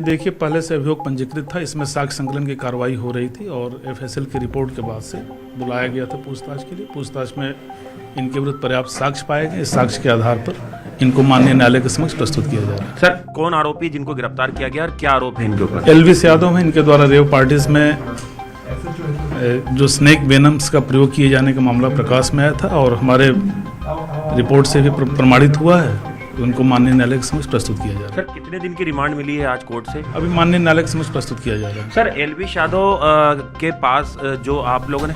देखिए, पहले से अभियोग पंजीकृत था, इसमें साक्ष्य संकलन की कार्रवाई हो रही थी और एफएसएल की रिपोर्ट के बाद से बुलाया गया था पूछताछ के लिए। पूछताछ में इनके विरुद्ध पर्याप्त साक्ष्य पाए गए। इस साक्ष्य के आधार पर इनको माननीय न्यायालय के समक्ष प्रस्तुत किया जा रहा है। सर, कौन आरोपी जिनको गिरफ्तार किया गया और क्या आरोप है इनके ऊपर? एलविस यादव है, इनके द्वारा रेव पार्टीज में जो स्नेक वेनम्स का प्रयोग किए जाने का मामला प्रकाश में आया था और हमारे रिपोर्ट से भी प्रमाणित हुआ है। उनको माननीय न्यायालय के समक्ष प्रस्तुत किया जा रहा है। सर, कितने दिन की रिमांड मिली है आज कोर्ट से? अभी माननीय न्यायालय के समक्ष प्रस्तुत किया जा रहा है। सर, एलविस यादव के पास जो आप लोगों ने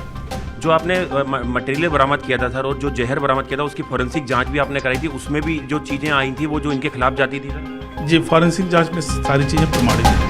जो आपने मटेरियल बरामद किया था सर, और जो जहर बरामद किया था उसकी फॉरेंसिक जांच भी आपने कराई थी, उसमें भी जो चीजें आई थी वो जो इनके खिलाफ जाती थी सर? जी, फॉरेंसिक जांच में सारी चीजें प्रमाणित हैं।